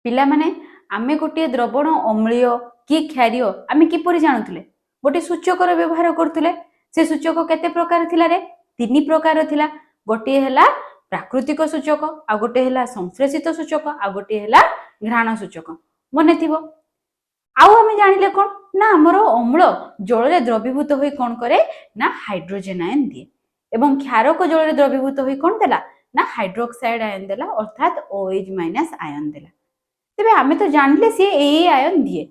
पिला माने आमे गोटे द्रवण अम्लीय कि क्षारीय आमे किपरि जानुथिले गोटे सूचकर व्यवहार करथुले से सूचक केते प्रकार थिला रे तीन प्रकार थिला गोटे हला प्राकृतिक सूचक आ गोटे हला संश्लेषित सूचक आ गोटे हला घ्राण सूचक मने थिबो आउ आमे जानिले कोन ना हमरो अम्ल जल रे द्रवीभूत होई कोन करे ना हाइड्रोजन आयन दिए एवं क्षारक जल रे द्रवीभूत होई कोन देला ना हाइड्रोक्साइड आयन देला अर्थात OH- आयन देला तेबे आमे तो जानले से ए आयन दिए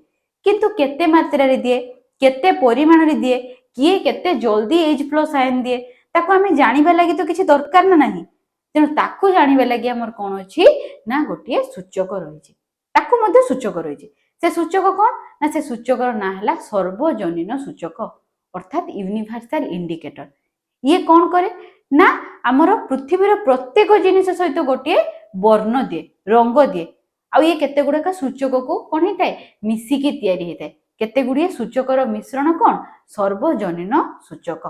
किंतु केते मात्रा रे दिए केते परिमाण रे दिए किए केते जल्दी H+ आयन दिए ताको आमे जानिबा लागि तो किछि दरकार ना नाही तेनु ताको जानिबा लागि हमर कोन अछि ना गोटे सूचक रहिछि ताको मध्ये सूचक रहिछि से सूचक कोन ना से सूचकर ना हला सर्वजनीन सूचक अर्थात यूनिवर्सल इंडिकेटर ये कोन करे ना हमर पृथ्वीर प्रत्येक जिनिस सहित गोटे वर्ण दिए रंग दिए आ ये केते गुडा का सूचक को कोन हेताय मिसिकी तयारी हेताय केते गुडी सूचकर मिश्रण कोन सर्वजनीन सूचक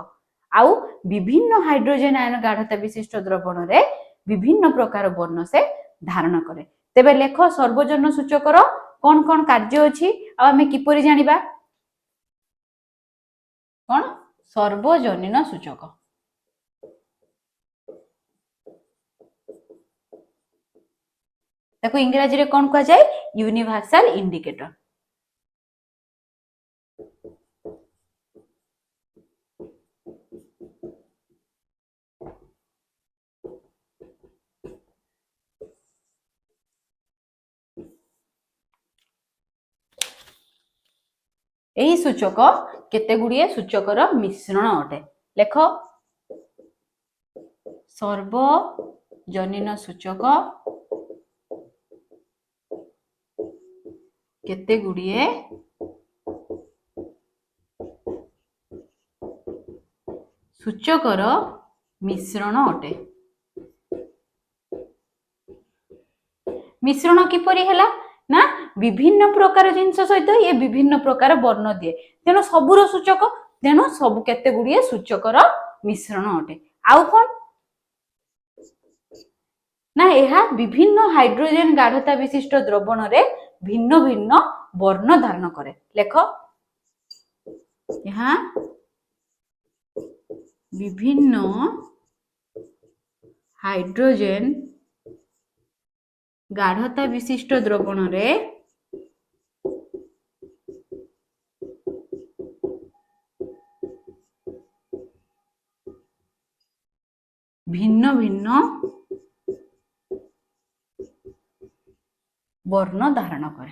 आउ विभिन्न हाइड्रोजन आयन गाढ़ता विशिष्ट द्रवण रे विभिन्न प्रकार वर्ण से धारण करे तेबे लेख सर्वजनीन सूचकर कोन कोन कार्य अछि आ हमें किपरि जानिबा कोन सर्वजनीन सूचक ताको इंग्रजी रे कोन कह जाय यूनिवर्सल इंडिकेटर एही सूचक केते गुडिये सूचकर मिश्रण अटे लेख सर्वजनीन सूचक केते गुडिये सूचकर मिश्रण अटे मिश्रण किपरि हला ना विभिन्न प्रकार जिंस सहित ये विभिन्न प्रकार वर्ण दिए तेनो सबुर सूचक तेनो सब केते गुडिये सूचकर मिश्रण अटे आउ कोन ना एहा विभिन्न हाइड्रोजन गाढ़ता विशिष्ट द्रवण रे भिन्न भिन्न वर्ण धारण करे लेख यहाँ विभिन्न हाइड्रोजन गाढ़ता विशिष्ट द्रवण रे भिन्न भिन्न वर्ण धारण करे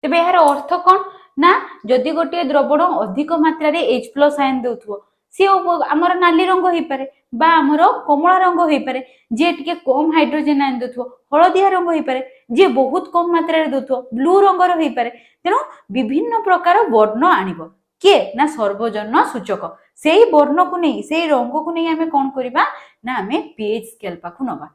तेबे यार अर्थ कोन ना जदि गोटे द्रवण अधिक मात्रा रे H+ आयन देउथबो से हमर नाली रंग होई पारे बा हमर कमला रंग होई पारे जे टिके कम हाइड्रोजन आयन देउथबो हळदिया रंग होई पारे जे बहुत कम मात्रा रे देउथबो ब्लू रंग रो होई पारे तेनो विभिन्न प्रकार वर्ण आनिबो के ना सर्वजनीन सूचक सेही वर्ण को नै सेही रंग को नै हमें कोन करबा ना हमें pH स्केल पाखु नबा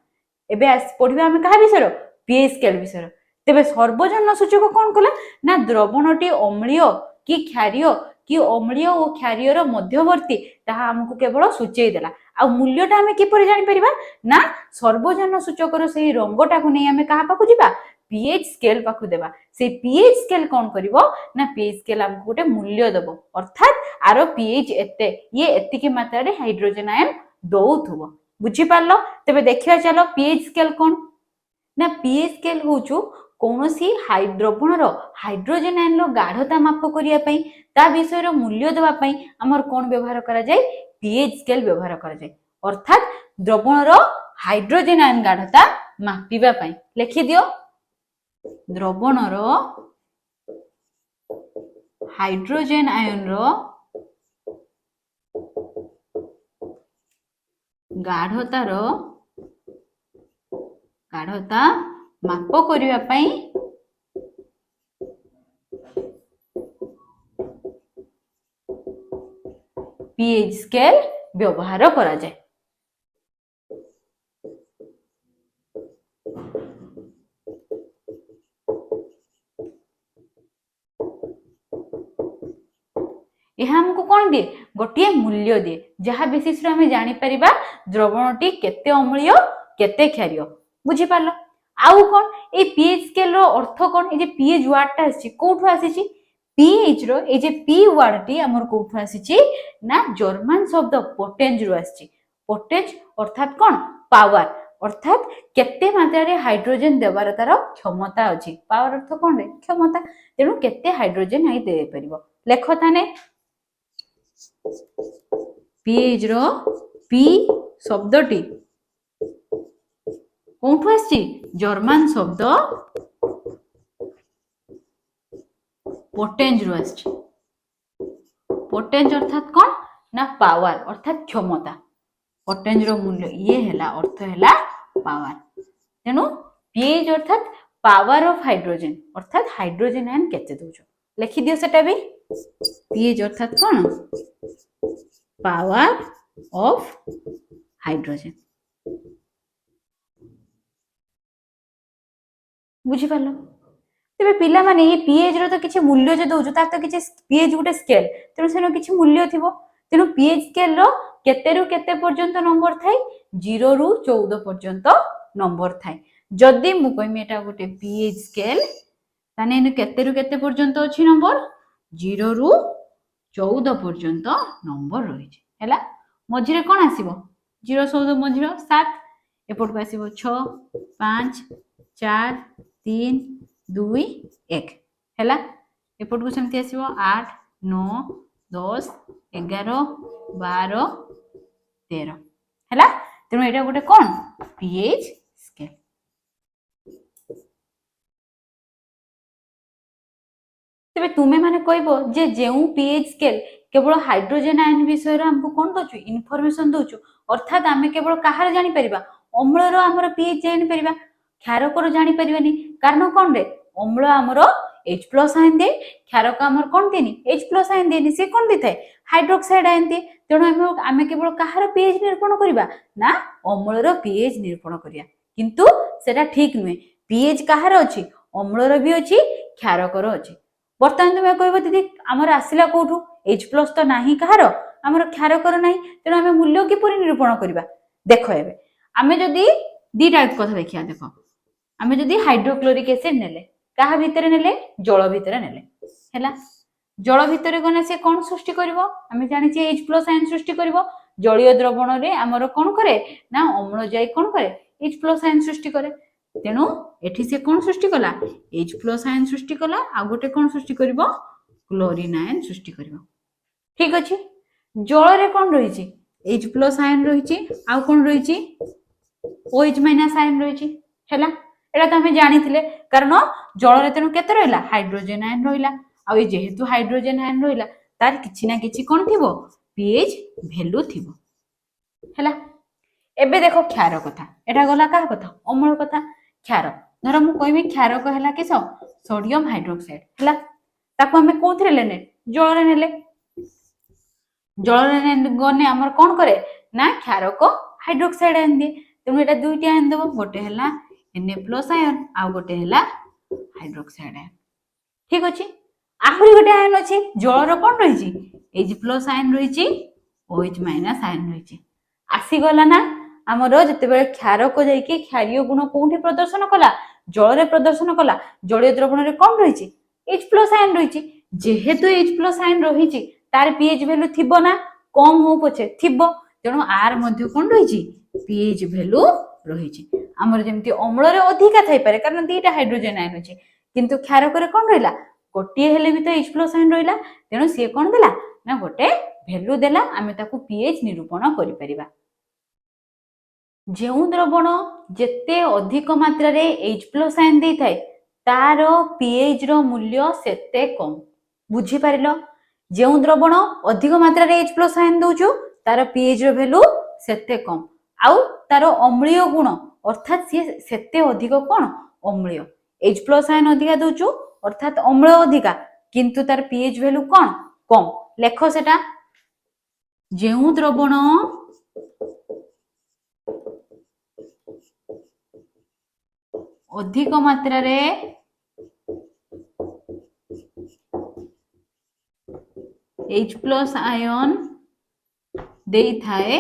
एबे पढिबा हमें कहा विषय pH स्केल विषय तेबे सर्वजनीन सूचक कोन कला ना द्रवणटी अम्लीय कि क्षारीय कि अम्लीय और क्षारीय रो मध्यवर्ती ताहा हमकु केवल सूचई देला आ मूल्यटा हमें किपर जानि परिबा ना सर्वजनीन सूचक रो सेही रंगटा को नै हमें कहा पाखु जिबा pH स्केल पाखु देबा से pH स्केल कोन करिवो ना pH स्केल हमकु गोटे मूल्य देबो अर्थात आरो pH एते ये एतिकी मात्रा रे हाइड्रोजन आयन दउथबो बुझी पारलो तेबे देखिया चलो pH स्केल कोन ना pH स्केल होचु कौनसी द्रवणर हाइड्रोजन आयन गाढ़ता माप करिया पई ता विषय रो मूल्य देबा पई हमर कोन व्यवहार करा जाय pH स्केल व्यवहार करा जाय अर्थात द्रवणर हाइड्रोजन आयन गाढ़ता मापिबा पई लिखि दियो द्रवणर हाइड्रोजन आयन रो गाढ़ता माप करिया पई pH स्केल व्यवहार करा जाय यह हमको कौन दिए गोटे मूल्य दिए जहाँ बेसिस रे आमे जानि परिबा द्रवणटी केते अम्लीय केते क्षारीय बुझी पारलो। आउ कोन ए पीएच स्केल रो अर्थ कोन ए जे पीएच वर्ड टा आसी कोठु आसी पीएच रो ए जे पी वर्ड टी हमर कोठु आसी ना जर्मन शब्द पोटेंज रो आसी पोटेंज अर्थात कोन पावर अर्थात केते मात्रा रे हाइड्रोजन देवार तार क्षमता अछि पावर अर्थ कोन रे क्षमता तेनु केते हाइड्रोजन आई दे परिबो लेखो थाने पीएच रो पी शब्दटी कोठु आसी जर्मन शब्द पोटेंज रो आसी पोटेंज अर्थात कोन ना पावर अर्थात क्षमता पोटेंज रो मूल्य ये हैला अर्थ हैला पावर तेनु पीएच अर्थात पावर ऑफ हाइड्रोजन अर्थात हाइड्रोजन आयन केते दोजो लिखि दियो सेटा भी पीएच अर्थात कोन पावर ऑफ हाइड्रोजन बुझी पालो तेबे पिला माने ये पीएच रो तो किछि मूल्य जे दोजो तार तो किछि पीएच गुटे स्केल तेनु सेनो किछि मूल्य थिबो तेनु पीएच स्केल रो केते रु केते पर्यंत नंबर थाई 0 रु 14 पर्यंत नंबर थाई जदी मु कहमी एटा गुटे पीएच स्केल ताने एनु केते रु केते पर्यंत अछि नंबर 0 रु 14 पर्यंत नंबर रही हैला मझिरे कोन आसीबो 0 14 मझिरो 7 एपट को आसीबो 6 5 4 3 2 1 हैला एपट को सेमति आसीबो 8 9 10 11 12 13 हैला तेनु एटा गोटे कोन पीएच स्केल तबे तुमे माने कहबो जे जेउ पीएच स्केल केवल हाइड्रोजन आयन विषय रे हमको कोन दोछु इन्फॉर्मेशन दोछु अर्थात आमे केवल कहार जानि परिबा अम्ल रो हमर पीएच जानि परिबा क्षारक रो जानि परिबानी कारण कोन रे अम्ल हमरो H+ आयन दे क्षारक हमर कोन देनी H+ आयन देनी से कोन देथाय हाइड्रोक्साइड आयन दे तेणु आमे केवल कहार पीएच निरूपण करिबा ना अम्ल रो पीएच निरूपण करिया किंतु सेटा ठीक नुहे पीएच कहार अछि अम्ल रो भी अछि क्षारक रो अछि बर्तमान तुमे कहबो दीदी हमर आसिला कोठु H+ तो नाही कहार हमर क्षारक रो नाही तेणु आमे मूल्य किपरि निरूपण करिबा देखो एबे आमे जदी दी टाइप कथा देखिया देखो आमे जदी हाइड्रोक्लोरिक एसिड नेले कहा भितरे नेले जल भितरे नेले हैला जल भितरे गने से कोन सृष्टि करिवो आमे जानि जे H+ आयन सृष्टि करिवो जलीय द्रवण रे हमर कोन करे ना अम्ल जाई कोन करे H+ आयन सृष्टि करे तेनु एठी से कोन सृष्टि कला H+ आयन सृष्टि कला आ गोटे कोन सृष्टि करिवो क्लोरीन आयन सृष्टि करिवो ठीक अछि जल रे कोन रही छि H+ आयन रही छि आ कोन रही छि OH- आयन रही छि हैला एटा त हमें जानिथिले कारण जल रे तेनु केते रहला हाइड्रोजन आयन रहला आ ए जेहेतु हाइड्रोजन आयन रहला तार किछि ना किछि कोन थिबो पीएच वैल्यू थिबो हैला एबे देखो क्षार कथा एटा गला का कथा अम्ल कथा क्षार धर मु कहबी क्षारक हैला किस सोडियम हाइड्रोक्साइड हैला ताको हमें कोथरे लेने जल रे नेले जल रे गने हमर कोन करे ना क्षारक हाइड्रोक्साइड आयन दे तेनु एटा दुईटी आयन देबो गोटे हैला Na+ आयन आ गोटे हैला हाइड्रोक्साइड आयन ठीक अछि आहुरी गोटे आयन अछि जल रो कोन रही छि H+ आयन रही छि OH- आयन रही छि आसी गला ना हमरो जते बेले क्षारक जाई कि क्षारीय गुण कोठी प्रदर्शन कला जल रे प्रदर्शन कला जलीय द्रवण रे कोन रही छि H+ आयन रही छि जेहेतु H+ आयन रही छि तार पीएच वैल्यू थिबो ना कम हो पछे थिबो तेणु आर मध्ये कोन रही छि पीएच वैल्यू रही छि हमर जेमति अम्ल रे अधिका थाई पारे कारण दीटा हाइड्रोजन आयन अछि किंतु क्षारक रे कोन रहिला गोटिए हेले भी तो H+ आयन रहिला तेणु से कोन देला ना गोटे वैल्यू देला आमे ताकू पीएच निरूपण करि परिबा जेउ द्रवण जेते अधिक मात्रा रे H+ आयन देई थाए तार पीएच रो मूल्य सेते कम बुझी पारिलो जेउ द्रवण अधिक मात्रा रे H+ आयन दोजो तार पीएच रो वैल्यू सेते कम आउ तार अम्लीय गुण अर्थात सेते अधिक कोन अम्लीय H+ आयन अधिका दोजो अर्थात अम्ल अधिका किंतु तार पीएच वैल्यू कोन कम लेखो सेटा जेउ द्रवण अधिक मात्रा रे H+ आयन देई थाए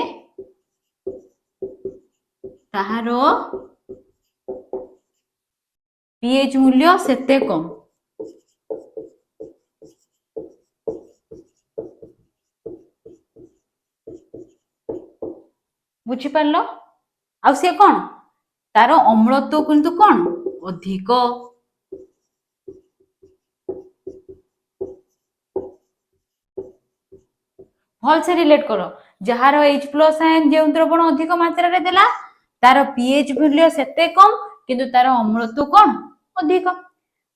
ताहार पीएच मूल्य सेते कम। बुझी पारलो आ से कौन तार अम्लत्व किंतु कौन अधिक। भल से रिलेट करो जार H+ आयन जो द्रवण अधिक मात्रा रे देला तार पीएच मूल्य सेते कम किंतु तार अम्लत्व कौन अधिक।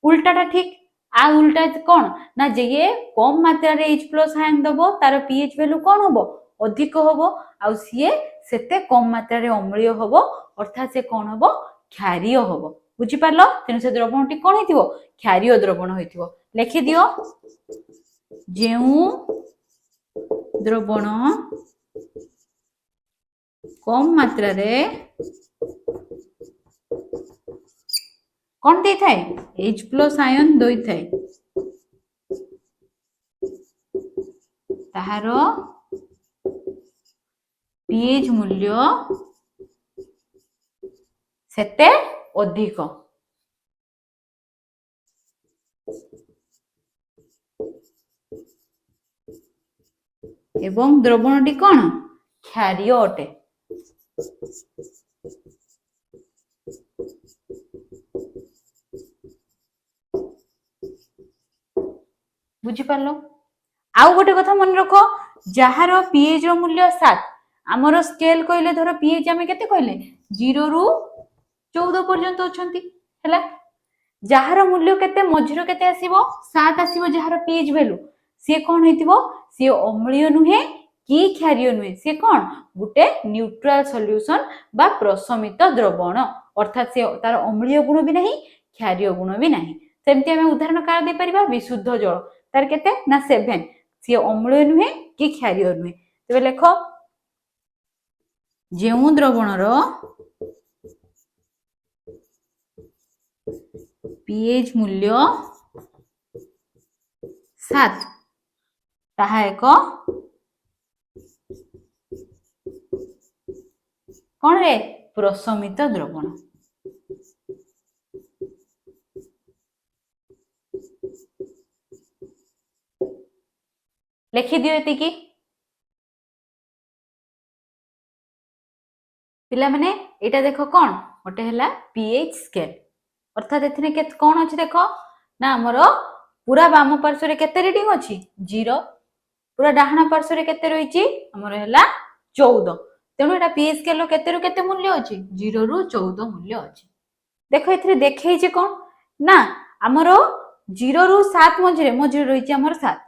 उल्टाटा ठीक आ उल्टा कौन ना जे कम मात्रा रे H+ आयन दबो तार पीएच वैल्यू कौन हबो अधिक हबो आ सीए सेते कम मात्रा रे अम्लीय हबो अर्थात से कौन हबो क्षारीय हबो। बुझी पारलो तेनु से द्रवणटी कौन हेतिबो क्षारीय द्रवण हेतिबो। लिखि दियो जेउ द्रवण कम मात्रा रे कौन दे थाए H+ आयन दई थाए ताहार पीएच मूल्य सेते अधिक। एवं द्रवणटी कौन क्षारीय अटे। बुझी पारलो आउ गोटे कथा मन रख जार पीएच रो मूल्य 7 आमर स्केल कहले धर पीएच आमे केते कहले 0 रु 14 पर्यंत अछंती हैला जार मूल्य केते मझिरो केते आसीबो 7 आसीबो जार पीएच वैल्यू से कोन हेतिबो से अम्लीय नुहे कि क्षारीय नुहे से कोन गुटे न्यूट्रल सॉल्यूशन बा प्रशमित द्रवण अर्थात से तार अम्लीय गुण भी नहीं क्षारीय गुण भी नहीं। सेमति हमें उदाहरण का दे परिबा विशुद्ध जल तार केते ना 7 से अम्लीय नुहे कि क्षारीय नुहे। तबे लेखो जेउ द्रवणर पीएच मूल्य 7 ताहा एक कौन रे प्रशमित द्रवण। लिखि दियो एतिकी पिला माने एटा देखो कौन गोटे हला पीएच स्केल अर्थात एथने के कौन अछि देखो ना हमर पूरा वाम पार्श्व रे केते रीडिंग अछि 0 पूरा डाहाना पार्श्व रे केते रहिछि हमर हला 14 तेणु एटा पीएच स्केल रो केते रु केते मूल्य अछि 0 रु 14 मूल्य अछि। देखो एथरे देखै छै कोन ना हमर 0 रु 7 मझिरे रहिछि हमर 7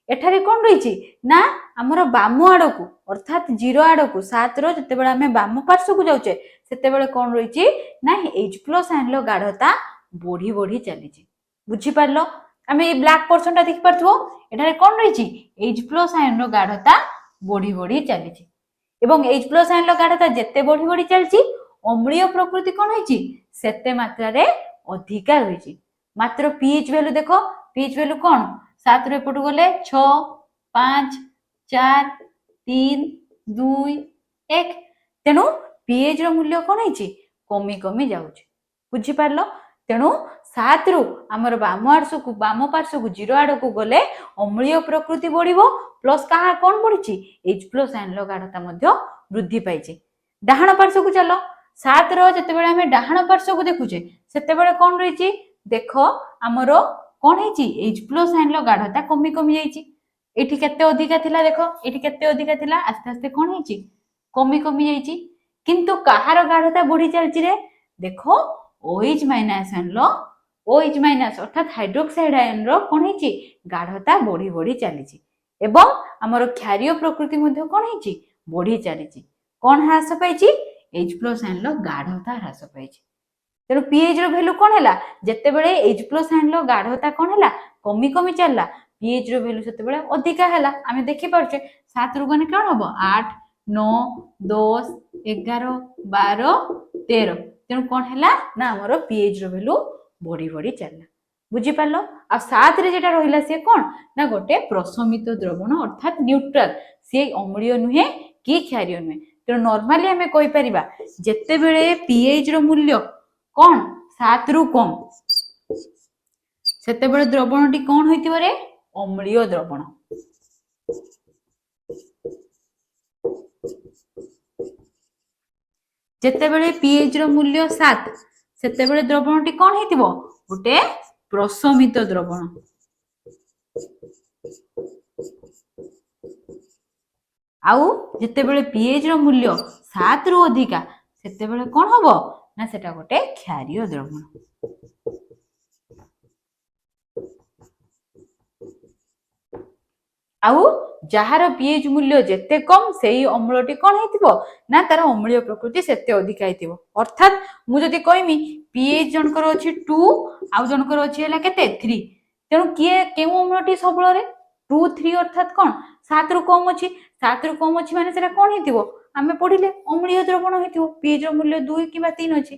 एठारे कोन रहिछि ना हमर बाम आडकू अर्थात 0 आडकू 7 रो जते बेला हमें बाम पार्श्व को जाउचे सेते बेले कोन रहिछि ना H+ आयन लो गाढ़ता बढ़ी बढ़ी चली छी। बुझी पारलो हमें ए ब्लैक पोर्शन ता देखि परथबो एठारे कोन रहिछि H+ आयन रो गाढ़ता बढ़ी बढ़ी चली छी एवं H+ आयन लो गाढ़ता जते बढ़ी बढ़ी चलची अम्लीय प्रकृति कोन होइछि सेते मात्रा रे अधिका होइछि। मात्र पीएच वैल्यू देखो पीएच वैल्यू कोन 7 रे पटु गले 6 5 4 3 2 1 तेणु पीएच रो मूल्य कोन होइछि कमी कमी जाउछि। बुझी पारलो तेणु 7 रु हमर बाम पार्श्व को 0 आड़ को गले अम्लीय प्रकृति बढ़िबो प्लस कहा कोन बढ़िछि H+ आयन लो गाढ़ता मध्ये वृद्धि पाइछि। डाहाण पार्श्व को चलो 7 रो जते बेले हमें डाहाण पार्श्व को देखुचे सेते बेले कोन रहिछि देखो हमरो कोन हेछि H+ आयन लो गाढ़ता कमी कमी जाइछि। एठी केते अधिका थिला देखो एठी केते अधिका थिला आस्ते आस्ते कोन हेछि कमी कमी जाइछि किंतु कहार गाढ़ता बढ़ी चलछि रे देखो OH- आयन लो OH- अर्थात हाइड्रोक्साइड आयन रो कोन हेछि गाढ़ता बढ़ी बढ़ी चलीछि एवं हमर क्षारीय प्रकृति मध्ये कोन हेछि बढ़ी चलीछि कोन ह्रास पाइछि H+ आयन लो गाढ़ता ह्रास पाइछि। तेणु पीएच रो वैल्यू कोन हैला जते बेले H+ आयन लो गाढ़ता कोन हैला कमी कमी चलला पीएच रो वैल्यू सेते बेले अधिका हैला आमे देखि पारछे 7 रु गने कोन हबो 8 9 10 11 12 13 तेणु कोन हैला ना हमर पीएच रो वैल्यू बढ़ी बढ़ी चलला। बुझी पारलो आ 7 रे जेटा रहिला से कोन ना गोटे प्रशमित द्रवण अर्थात न्यूट्रल से अम्लीय नुहे कि क्षारीय नुहे। तेणु नॉर्मली आम कही परिबा जेतेबेले pH रो मूल्य कौन 7 रु कम सेतेबेले द्रवणटी कौन होइतिबो रे अम्लीय द्रवण। जेतेबेले pH रो मूल्य 7 सेतेबेले द्रवणटी कौन होइतिबो गोटे प्रशमित द्रवण। आउ जेतेबेले pH रो मूल्य 7 रु अधिका सेतेबेले कौन हबो ना सेटा गोटे क्षारीय द्रवण। आउ जहार pH मूल्य जेते कम सेही अम्लटी कौन हेतिबो ना तार अम्लीय प्रकृति सेते अधिका हेतिबो। अर्थात मु जदि कहमी pH जनकर अछि 2 आउ जनकर अछि हला केते 3 तेणु किए केउ अम्लटी सबल रे 2 3 अर्थात कौन 7 रु कम अछि 7 रु कम अछि माने सेटा कौन हेतिबो आमे पढिले अम्लीय द्रवण हेतिबो। pH रो मूल्य 2 किबा 3 अछि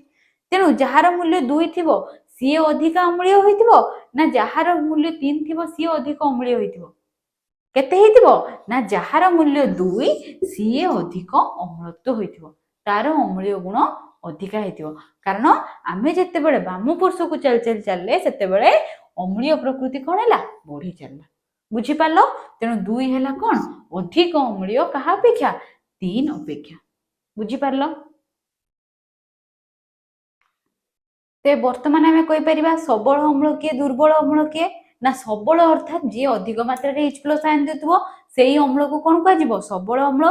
तेणु जहार मूल्य 2 थिबो सी अधिक अम्लीय होइतिबो ना जहार मूल्य 3 थिबो सी अधिक अम्लीय होइतिबो केते हेतिबो ना जहार मूल्य 2 सी अधिक अम्लत्व होइतिबो तार अम्लीय गुण अधिका हेतिबो। कारण आमे जेतेबेले बाम पार्श्व को चल चल चलले सेतेबेले अम्लीय प्रकृति कौन हैला बढ़ी चलला बुझी पारलो। तेणु 2 हैला कौन अधिक अम्लीय कहा अपेक्षा 3 अपेक्षा बुझी पारलो। ते वर्तमान आमे कहि परिबा सबल अम्ल किए दुर्बल अम्ल किए ना सबल अर्थात जे अधिक मात्रा रे H+ आयन देथुबो सेही अम्ल को कोन कह जिवो सबल अम्ल।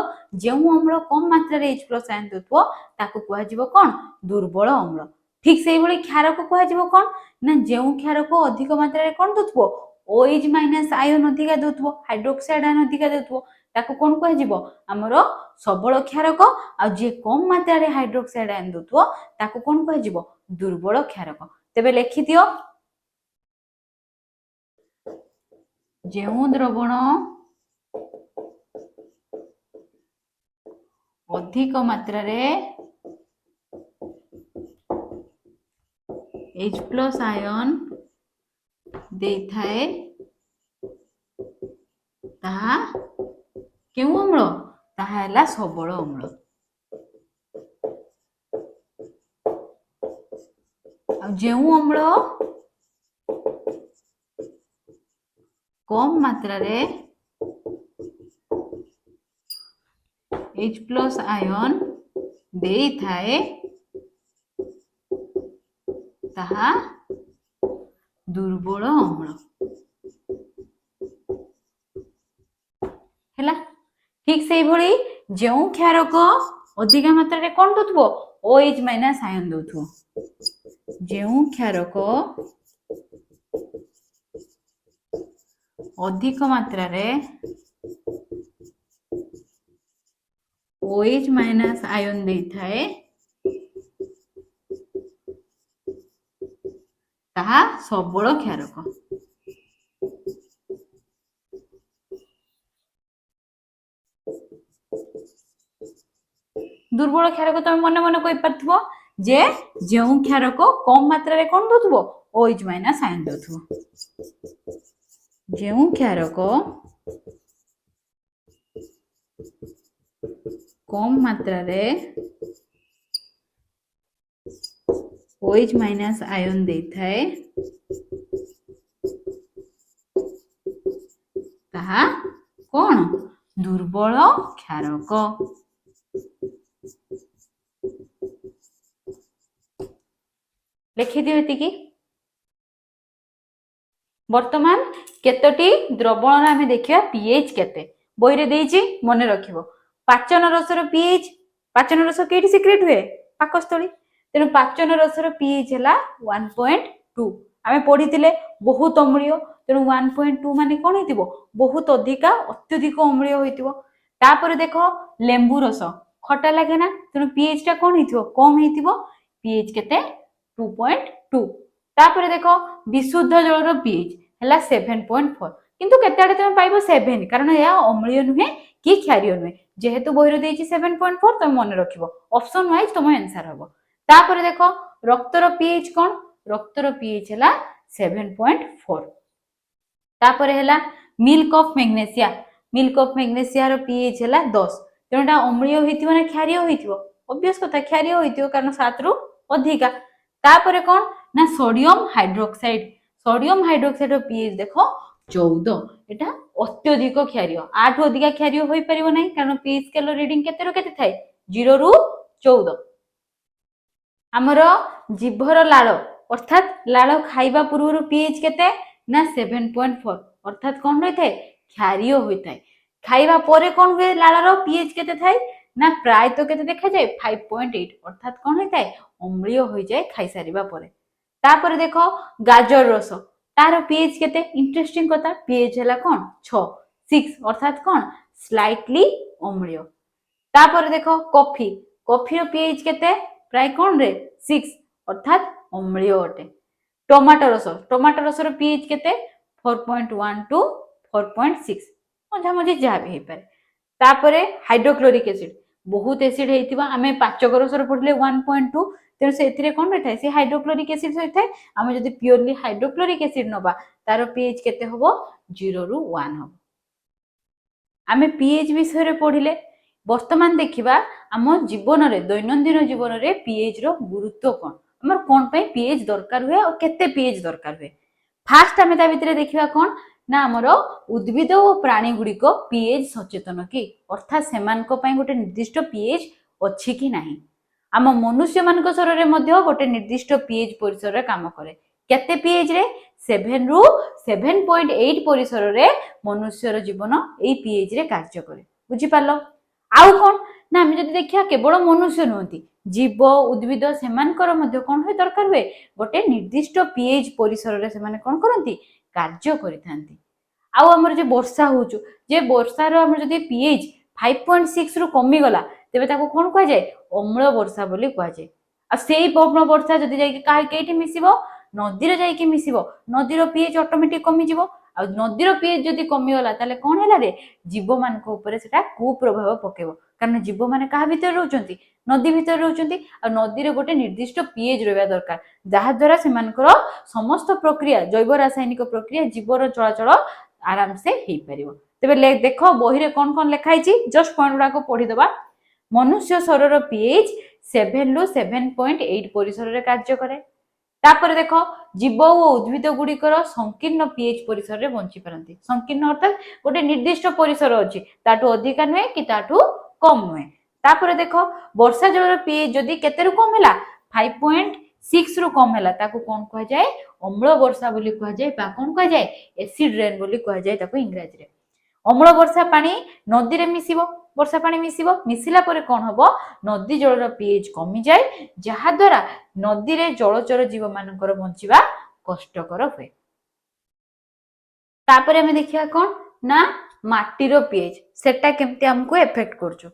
जेउ अम्ल कम मात्रा रे H+ आयन देथुबो ताको कह जिवो कोन दुर्बल अम्ल। ठीक सेही भली क्षार को कह जिवो कोन ना जेउ क्षार को अधिक मात्रा रे कोन देथुबो OH- आयन अधिका देथुबो हाइड्रोक्साइड आयन अधिका देथुबो ताको कोन कह जिवो हमरो सबल क्षारक। आ जे कम मात्रा रे हाइड्रोक्साइड आयन देथुबो ताको कोन कह जिवो दुर्बल क्षारक। तेबे लिखि दियो जेउ द्रवण अधिक मात्रा रे H+ आयन देथाए ताहा केउ अम्ल ताहा हैला सबल अम्ल। आ जेउ अम्ल कम मात्रा रे H+ आयन देथाए ताहा दुर्बल अम्ल हैला। ठीक सेही भली जेउ क्षारक अधिक मात्रा रे कोन दउथबो OH- आयन दउथबो। जेउ क्षारक अधिक मात्रा रे OH- आयन देथाए ताहा सबल क्षारक। दुर्बल क्षारक तुम मन मन कहि परथबो जे जेउ क्षारक कम मात्रा रे कोन दउथबो OH- आयन दउथबो। जेउ क्षारक कम मात्रा रे OH- आयन देथाए ताहा कोन दुर्बल क्षारक। लिखि दियो एतिकी। वर्तमान केतोटी द्रवण आमे देखिया pH केते बही रे देइची मने रखिबो। पाचन रसर pH पाचन रस केठी सिक्रेट हुए पाकस्थली तेनु पाचन रसर pH हला 1.2 आमे पढितिले बहुत अम्लीय तेनु 1.2 माने कोन हेतिबो बहुत अधिका अत्यधिक अम्लीय होइतिबो। तापर देखो लेंबू रस खटा लागे ना तेनु pH टा कोन हेतिबो कम हेतिबो pH केते 2.2। तापर देखो विशुद्ध जलर pH हला 7.4 किंतु केते आडे तुम पाइबो 7 कारण या अम्लीय नुहे कि क्षारीय नुहे जेहेतु बहिरो देइची 7.4 तुम मन रखिबो ऑप्शन वाइज तुम आंसर हबो। तापर देखो रक्तर pH कोन रक्तर pH हला 7.4। तापर हला मिल्क ऑफ मैग्नेशिया रो pH हला 10 तेणु एटा अम्लीय होइथिबो ना क्षारीय होइथिबो ऑब्वियस कथा क्षारीय होइथिबो कारण 7 रु अधिका तापरे कोन ना सोडियम हाइड्रोक्साइड रो पीएच देखो 14 एटा अत्यधिक क्षारीय 8 रु अधिका क्षारीय होई परिबो नै कारण पीएच स्केल रीडिंग केते रो केते थाए 0 रु 14 आमर जीभर लाळ अर्थात लाळ खाइबा पूर्व पीएच केते ना 7.4 अर्थात कोन होइथाय क्षारीय होइथाय खाइबा परे कोन हुए लाळर पीएच केते थाए ना प्राय तो केते देखा जाय 5.8 अर्थात कोन होइथाय अम्लीय होई जाय खाइ सारिबा परे तापर देखो गाजर रस तार पीएच केते इंटरेस्टिंग कथा पीएच हला कोन 6 अर्थात कोन स्लाइटली अम्लीय तापर देखो कॉफी रो पीएच केते प्राय कोन रे 6 अर्थात अम्लीय अटे टमाटो रस रो पीएच केते 4.1 टू 4.6 मझा मझी जहा भी हे पारे तापरे हाइड्रोक्लोरिक एसिड बहुत एसिड हेतिबा आमे पाचक रस रो पढले 1.2 तेणु से कोन रहथाय से हाइड्रोक्लोरिक एसिड रहथाय आमे जदि प्योरली हाइड्रोक्लोरिक एसिड नबा तार पीएच केते हबो 0 रु 1 हबो आमे पीएच विषय रे पढिले वर्तमान देखिबा आम जीवन रे दैनंदिन जीवन रे पीएच रो गुरुत्व कोन हमर कोन पे पीएच दरकार हुए और केते पीएच दरकार हुए फास्ट आमे ता भितरे देखिबा कोन ना हमर उद्भिद और प्राणी गुडी को पीएच सचेतन कि अर्थात सेमान को पई गोटे निर्दिष्ट पीएच अछि कि नाही आम मनुष्य मानक शरीर रे मध्ये गोटे निर्दिष्ट पीएच परिसर रे काम करे केते पीएच रे 7 रु 7.8 परिसर रे मनुष्यर जीवन एई पीएच रे कार्य करे बुझी पालो आउ कोन ना हम जदि देखिया केवल मनुष्य नहंती जीव उद्भिद सेमानकर मध्ये कोन होय दरकार हुए गोटे निर्दिष्ट पीएच परिसर रे सेमाने कोन करंती कार्य करिथांती आउ हमर जे वर्षा होचु जे वर्षा रो हमर जदि पीएच 5.6 रु कमी गला तेबे ताको कोन कहै जाय अम्ल वर्षा बोली कहै जाय आ सेही अम्ल वर्षा जदि जाय काहे केठी मिसिबो नदी रे जाय कि मिसिबो नदी रो पीएच ऑटोमेटिक कमी जिवो आ नदी रो पीएच जदि कमी गला ताले कोन हैला रे जीव मान को ऊपर सेटा कु प्रभाव पकेबो कारण जीव माने काहा भीतर रहउचंती नदी भीतर रहउचंती आ नदी रे गोटे निर्दिष्ट पीएच रहबा दरकार जहा द्वारा सेमानकर समस्त प्रक्रिया जैव रासायनिक प्रक्रिया जीवर चलाचल आराम से हेई परिबो तेबे देखो बही रे कोन कोन लिखाई छि जस्ट पॉइंट गुडा को पढी दबा मनुष्य शरीर पीएच 7 रु 7.8 परिसर रे कार्य करे तापर देखो जीव और उद्भिद गुड़िकर संकीर्ण पीएच परिसर रे बंची पारंती संकीर्ण अर्थात गोटे निर्दिष्ट परिसर अछि ताटू अधिका नुहे कि ताटू कम नुहे तापर देखो वर्षा जल पीएच जदि केते रु कम हैला 5.6 रु कम हैला ताकू कोन कह जाय अम्ल वर्षा बोली कह जाय बा कोन कह जाय एसिड रेन बोली कह जाय ताकू इंग्रजी रे अम्ल वर्षा पानी नदी रे मिसिबो वर्षा पानी मिसिबो मिसिला परे कोन हबो नदी जल रो पीएच कमी जाय जहा द्वारा नदी रे जलचर जीव मानकर बंचिबा कष्टकर हुए तापर हमें देखिया कोन ना माटी रो पीएच सेटा केमते हमको इफेक्ट करचो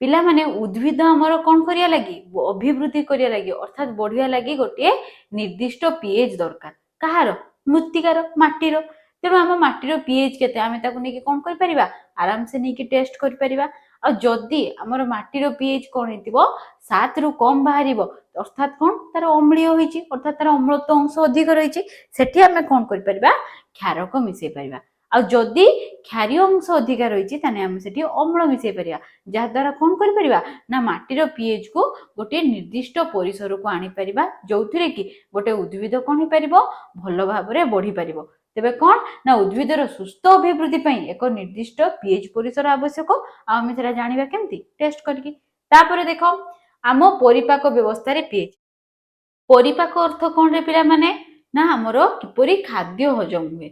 पिला माने उद्भिद हमर कोन करिया लागि अभिवृद्धि करिया लागि अर्थात बढ़िया लागि गोटे निर्दिष्ट पीएच दरकार कहारो मृत्तिकार माटी रो तेणु आम माटी रो पीएच केते आमे ताकू नेकी कोन करि परिबा आराम से नेकी टेस्ट करि परिबा आ जदी हमर माटी रो पीएच कोन हेतिबो 7 रु कम बाहरिबो अर्थात कोन तार अम्लीय होईची अर्थात तार अम्लत्व अंश अधिक रहिची सेठी आमे कोन करि परिबा क्षारक मिसै परिबा आ जदी क्षारीय अंश अधिक रहिची ताने आमे सेठी अम्ल मिसै परिबा जा द्वारा कोन करि परिबा ना माटी रो पीएच को गोटे निर्दिष्ट परिसर को आनी परिबा जोथुरे कि गोटे उद्भिद कोन हे परिबो भलो भाबरे बढ़ी परिबो तेबे कोन ना उद्भिदर सुस्थ अभिवृद्धि पई एक निर्दिष्ट पीएच परिसर आवश्यक आ हम सेरा जानिबा केमती टेस्ट करके तापर देखो आम परिपाक व्यवस्था रे पीएच परिपाक अर्थ कोन रे पिला माने ना हमरो किपरि खाद्य हजम हुए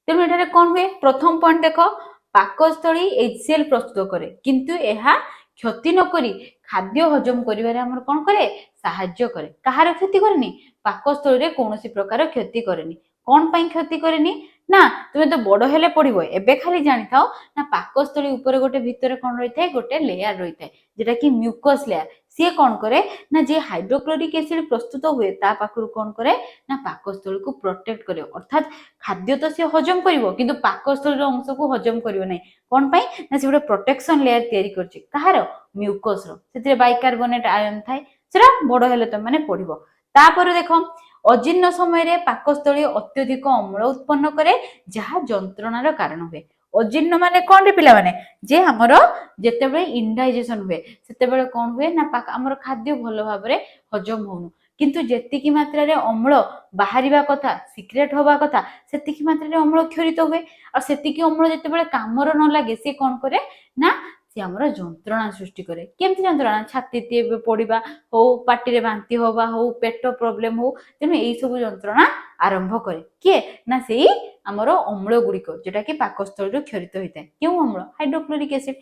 तेनु एठारे कोन हुए प्रथम पॉइंट देखो पाकस्थली एचसीएल प्रस्तुत करे किंतु एहा क्षति न करी खाद्य हजम करिवारे हमर कोन करे सहाय्य करे कहार क्षति करनी पाकस्थली रे कोनोसी प्रकार क्षति करेनी कोन पई क्षति करेनी ना तुमे तो बड़ हेले पड़िबो एबे खाली जानि थाओ ना पाकस्थली ऊपर गोटे भितर कोन रही थाए गोटे लेयर रही थाए जेटा कि म्यूकस लेयर सी कोन करे ना जे हाइड्रोक्लोरिक एसिड प्रस्तुत हुए ता पाखरु कोन करे ना पाकस्थली को प्रोटेक्ट करे अर्थात खाद्य तो से हजम करिवो किंतु पाकस्थली रो अंश को हजम करिवो नै कोन पई ना से गोटे प्रोटेक्शन लेयर तयारी करछि कहारो म्यूकस रो सेतिरे बाइकार्बोनेट आयन थाए सेरा बड़ हेले त माने पढिबो तापर देखो अजीर्ण समय रे पाकस्थली अत्यधिक अम्ल उत्पन्न करे जहा जंत्रणार कारण हुए अजीर्ण माने कौन रे पिला माने जे हमर जेतेबेले इंडाइजेशन हुए सेतेबेले कौन हुए ना हमर खाद्य भलो भाबरे हजम होनु किंतु जेतिकी मात्रा रे अम्ल बाहरिबा कथा सिक्रेट होबा कथा सेतिकी मात्रा रे अम्ल क्षरित हुए और सेतिकी अम्ल जेतेबेले कामर न लागे से कौन करे ना से हमर जंत्रणा सृष्टि करे केमति जंत्रणा छाती ते पड़िबा हो पाटी रे बांती होबा हो पेट प्रॉब्लम हो तेनु एई सब जंत्रणा आरंभ करे के ना सेई हमर अम्ल गुड़िक जेटा कि पाकस्थल क्षरित होता है क्यों अम्ल हाइड्रोक्लोरिक एसिड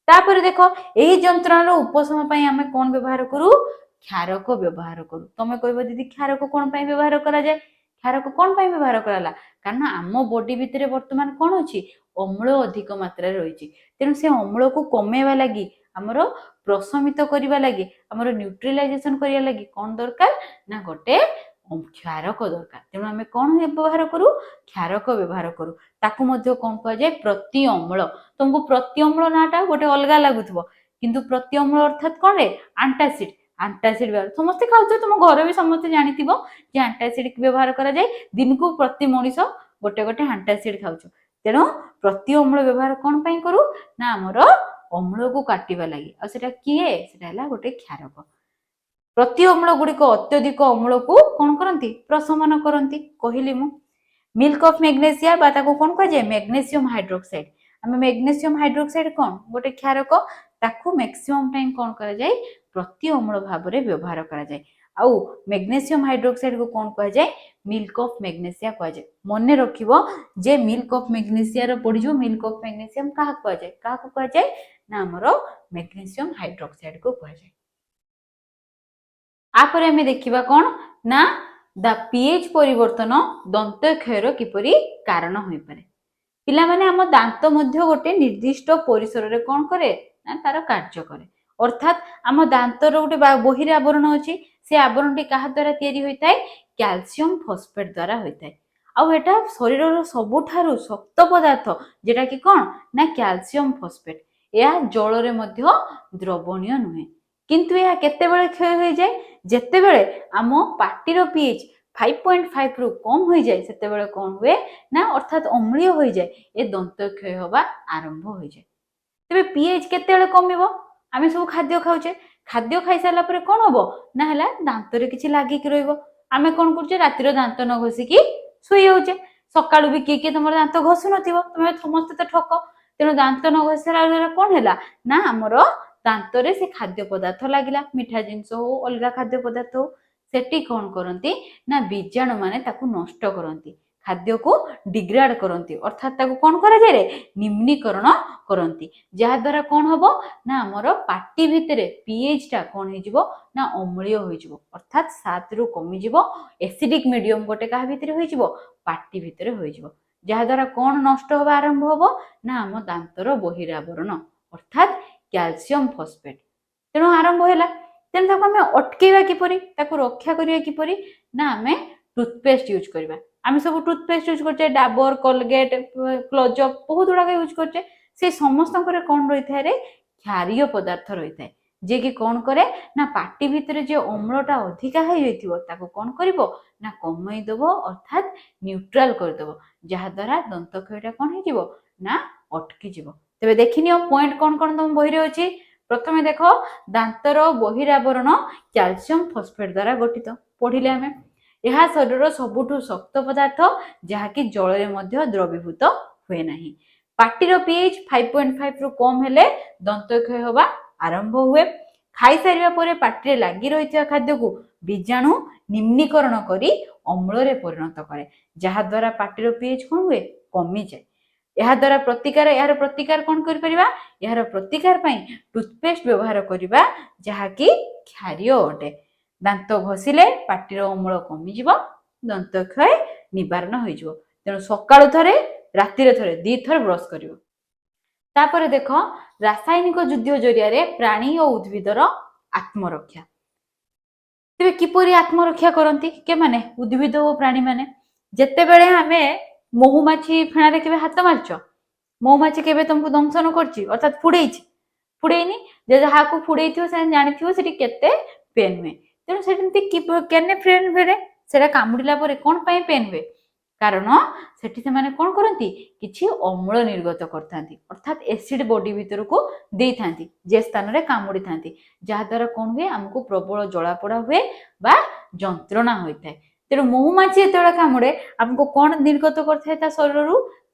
तापर देख यही जंत्रणा उपशम आम कौन व्यवहार करूँ क्षारक व्यवहार करूँ तुम कह दीदी क्षारक कौन व्यवहार करा जाए क्षारक कौन व्यवहार कराला कारण आम बॉडी भितर बर्तमान कौन अच्छी अम्ल अधिक मात्रा रही तेणु से अम्ल को कमेवा लगी आमर प्रशमित करने लगी आमर न्यूट्रिलाइजेशन करने लगी कौन दरकार ना गोटे क्षारक दरकार तेणु आम कौन व्यवहार करूँ क्षारक व्यवहार करूँ ताकू मध्य कौन कह जाए प्रति अम्ल तुमको प्रति अम्ल नाटा गोटे अलग लगुव किंतु प्रति अम्ल अर्थात कौन रे आंटासिड आंटासिड व्यवहार समस्ते खाऊ तुम घर भी समस्ते जानी आंटासिड व्यवहार करा जाए दिन को प्रति मनीष गोटे गोटे आंटासिड खाऊ तेणु प्रति अम्ल व्यवहार कौन करूँ ना आमर अम्ल को काटिबा लगी आ सेटा किए सेटा गोटे क्षारक प्रति अम्ल गुड़िक अत्यधिक अम्ल को कौन करती प्रशमन करती कहली मु मिल्क ऑफ मैग्नेशिया बा ताको कौन कह जाए मैग्नेशियम हाइड्रोक्साइड आम मैग्नेशियम हाइड्रोक्साइड कौन गोटे क्षारक ताकू मैक्सिमम टाइम कौन करा जाए प्रति अम्ल भाव में व्यवहार करा जाए आउ मैग्नेशियम हाइड्रोक्साइड को कौन कह जाए मिल्क ऑफ मैग्नेशिया कह जाए मन रखिबो जे मिल्क ऑफ मैग्नेशिया रो पड़ी जो मिल्क ऑफ मैग्नेशियम कहा कह जाए ना हमरो मैग्नेशियम हाइड्रोक्साइड को कह जाए आपर आम देखा कौन ना द पीएच परिवर्तन दंत क्षयर किपरि कारण हो पारे पिला माने आम दांत मध्य गोटे निर्दिष्ट परिसर रे कौन करे ना तार कार्य करे अर्थात आम दांतर गोटे बहिर आवरण अच्छी से आवरण क्या द्वारा तैयारी होता है कैल्शियम फॉस्फेट द्वारा होता है आउ एटा शरीर सबुठारु शक्त पदार्थ जेटा कि कौन ना कैल्शियम फॉस्फेट यह जल रे मध्य द्रवणीय नुहे किंतु यह केतेबेले क्षय हो जाए जेतेबेले आम पाटीर पीएच 5.5 रु कम हो जाए सेतेबेले कौन हुए ना अर्थात अम्लीय हो जाए ए दंत क्षय होबा आरंभ हो जाए तेबे पीएच केतेबेले कमिबो आमे सब खाद्य खाउचे खाद्य खाई सारा पर कौन हम ना है दांत रे किछि लागिक रहिबो आमे कौन करछे रातिर दांत न घसिकी सोई जाउचे सकाळु भी किए तुम दांत घसु नथिबो तुम समस्त तो ठक तेणु दांत न घसार कौन है ना आमर दांत रे से खाद्य पदार्थ लगिला मिठा जिनस हो अलग खाद्य पदार्थ हो सेटी कौन करती ना बीजाणु माने ताकू नष्ट करती खाद्य को डिग्रेड करती अर्थात ताकू कौन करा जाए निम्नीकरण करती जहा द्वारा कौन हम ना आमर पाटी भितर पीएच टा कौन हो ना अम्लीय हो अर्थात 7 रु कमी एसिडिक मीडियम गोटे क्या भितर हो पाटी भितर हो जहा द्वारा कौन नष्ट होगा आरंभ हम ना आम दांतर बहिरावरण अर्थात कैल्शियम फॉस्फेट तेणु आरंभ है तेणु ताको आमे अटकेवा किपरि ताको रक्षा करिया किपरि ना आमे टूथपेस्ट यूज करबा आमे सब टूथपेस्ट यूज करछे डाबर कोलगेट क्लोजअप बहुत गुड़ा यूज करछे से समस्त कौन रही है रे क्षारीय पदार्थ रही है जे कि कौन करे ना पाटी भितर जो अम्लटा अधिका हो जाइथिबो ताको कौन करिवो ना कमई देबो अर्थात न्यूट्रल कर देबो जहा द्वारा दंत क्षयटा कौन हो जिवो ना अटकी जिवो तेबे देखिनियो पॉइंट कौन कौन तुम बहिरे अछि प्रथमे देख दांतर बहिरावरण कैल्शियम फॉस्फेट द्वारा गठित पढ़िले आमे यह शरीर सबुठु शक्त पदार्थ जहाँकि जल में द्रवीभूत हुए नहीं पाटीर पीएच 5.5 रु कम हेले दंत क्षय होगा आरंभ हुए खाई सारिबा परे पाटी लगी रही खाद्य को बीजाणु निम्नीकरण करी अम्ल रे परिणत करे जहा द्वारा पाटीर पीएच कौन हुए कमी जाए यह द्वारा प्रतिकार यार प्रतिकार कौन कर परिबा यार प्रतिकार पई टूथपेस्ट व्यवहार करिबा जहाँकि क्षारीय अटे दांत घसिले पाटीर अम्ल कमी जिवो दंत क्षय निवारण हो जिवो तेणु सकाळु थरे रातिर थरे 2 थर ब्रश करिवो तापरे देख रासायनिक युद्ध जरिया रे प्राणी और उद्भिदर आत्मरक्षा तेबे किपरि आत्मरक्षा करंती के माने उद्भिद और प्राणी माने जेतेबेले हमें महुमाछी फेणा रे केबे हाथ मारछ महुमाछी केबे तुमको दंशन करछि अर्थात फुडेइछि फुडेइनी जे जहा को फुडेइथियो से जानिथियो सेठी केते पेन हुए तेणु सेठी केने पेन हुए सेटा कामुड़िला परे कोन पई पेन हुए कारण सेठी से माने कौन करती किछि अम्ल निर्गत करथांती अर्थात एसिड बॉडी भीतर को दे थांती जे स्थान रे कामुड़ी थांती जहा द्वारा कौन हुए हमको प्रबल जलापोड़ा हुए बा जंत्रणा होइଥାଏ तेणु महुमाछी जेतेबेले कामुड़े हमको कौन निर्गत करथाय ता शरीर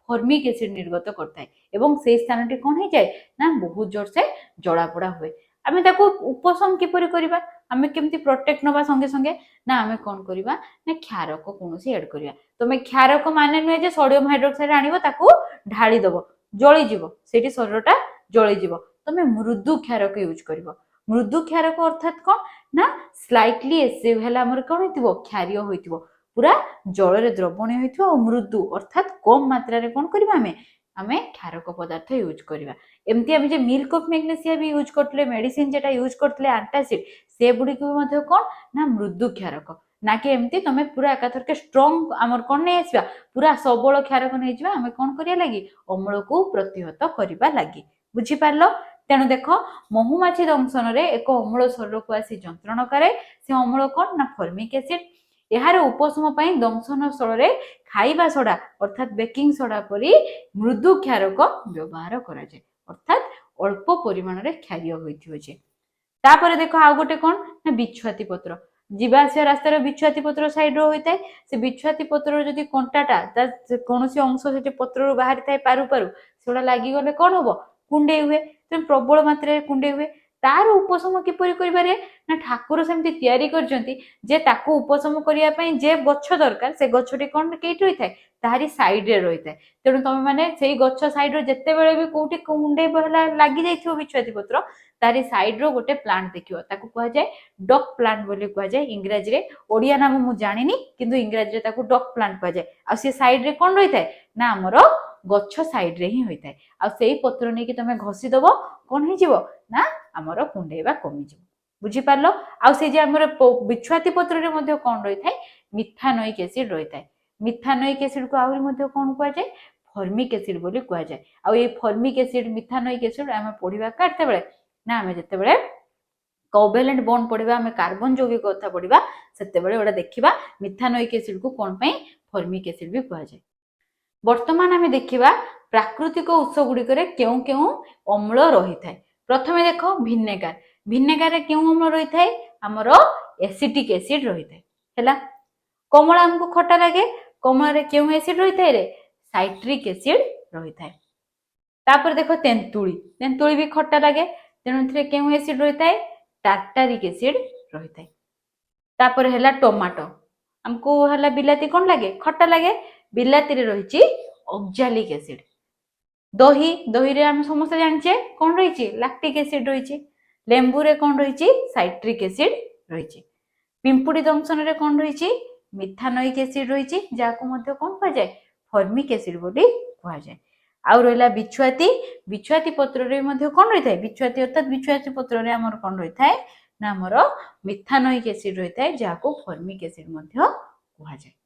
फर्मिक एसिड निर्गत करथाय एवं से स्थानटी कौन हो जाए ना बहुत जोर से जलापोड़ा हुए आमे ताको उपशम किपरि करिबा आमे केमती प्रोटेक्ट नबा संगे संगे ना आमे कौन करिबा ना क्षारक कोनोसी ऐड करिबा तमे क्षारक माने नुहे जे सोडियम हाइड्रोक्साइड आनिबो ताकू ढाली दबो जळी जिवो सेठी शरीरटा जळी जिवो तमे मृदु क्षारक यूज करिवो मृदु क्षारक अर्थात कोन ना स्लाइटली एसिड हेला हमर कोन होइतिबो क्षारीय होइतिबो पूरा जल रे द्रवणीय होइतिबो और मृदु अर्थात कम मात्रा रे कोन करिबा आमे क्षारक पदार्थ यूज करिबा एमती आमे जे मिल्क ऑफ मैग्नेशिया भी यूज करतले मेडिसिन जेटा यूज करतले एंटासिड से बुडी को मध्ये कोन ना मृदु क्षारक ना कि एमती तमे पूरा एकाथर के स्ट्रांग हमर कोन नै आसीबा पूरा सबल क्षारक नै जिबा आमे कोन करिया लागि अम्ल को प्रतिहत करिबा लागि बुझी पारलो तेणु देख महुमाछी दंशन रे एक अम्ल शरीर को आसी जंत्रण करे से अम्ल कोन ना फर्मिक एसिड यार उपशम पई दंशन स्थल रे खाइबा सोडा अर्थात बेकिंग सोडा परी मृदु क्षारक व्यवहार करा जाय अर्थात अल्प परिमाण रे क्षारीय होइथियो जे तापर देखो आ गोटे कोन ना बिछुआती पत्र जीवाशय रास्तार बिछुआती पत्र साइड रो होइताय से बिछुआती पत्र जदी कंटाटा कोनोसी अंश सेटे पत्र रो बाहरी थाय पारु पारु सेडा लागि गले कोन होबो कुंडे हुए तो प्रबल मात्रा कुंडे हुए तार उपशम किपरि करिबारे ना ठाकुर सेमती तयारी करजंती जे ताको उपशम करिया पई जे गच्छ दरकार से गच्छटी कोन केट होइताय तारी साइड रे रहिताय तेणु तमे माने सेही गच्छ साइड रे जत्ते बेले भी कोठी कुंडे बहला लागि जाइथियो बिछुआती पत्र तारी साइड रो गोटे प्लांट देखियो ताको कहै जाय डक प्लांट बोली कहै जाय इंग्रजी रे ओडिया नाम मु जानिनी किंतु इंग्रजी रे ताको डक प्लांट कहै जाय आ से साइड रे कोन रहिताय ना हमरो गच्छ साइड रे ही होइताय आ सेही पत्र नै कि तमे घसी दबो कोन हे जिवो ना हमरो कुंडेबा कमी जिवो बुझी पारलो आ से जे हमरो बिछुआती पत्र रे मध्ये कोन रहिताय मिथानोइक एसिड रहिताय मिथानोइक एसिड को आउरी मध्ये कोन कहै जाय फर्मिक एसिड बोली कहै जाय आ ए फर्मिक एसिड मिथानोइक एसिड आमे पढिबा काटते बेले ना आमे जते बेले कोवेलेंट बॉन्ड पढिबा आमे कार्बन यौगिक कथा पढिबा सेते बेले ओडा देखिबा मिथानोइक एसिड को कोन पई फर्मिक एसिड भी कहै जाय वर्तमान आमे देखिबा प्राकृतिक उत्स गुडी करे केउ केउ अम्ल रही थाए प्रथमे देखो भिनेगार भिनेगार रे केउ अम्ल रही थाए हमरो एसिटिक एसिड रही थाए हैला कमला हमको खट्टा लागे कमला रे केउ एसिड रही थाए रे साइट्रिक एसिड रही थाए तापर देखो तेंतुली तेंतुली भी खट्टा लागे तेनु थरे केउ एसिड रही थाए टार्टारिक एसिड रही थाए तापर हैला टमाटो हमको हैला बिलाती कोन लागे खट्टा लागे बिलाती रे रहिची ऑक्सैलिक एसिड दही दही रे हम समस्त जानचे कोन रहिची लैक्टिक एसिड रहिची लेंबू रे कोन रहिची साइट्रिक एसिड रहिची पिंपुडी दंशन रे कोन रहिची मिथानोइक एसिड रहिची जाको मध्ये कोन कह जाय फर्मिक एसिड बोली कह जाय आ रहला बिछुआती बिछुआती पत्र रे मध्ये कोन रहि थाए बिछुआती अर्थात बिछुआती पत्र रे हमर कोन रहि थाए ना हमर मिथानोइक एसिड रहि थाए जाको फर्मिक एसिड मध्ये कह जाय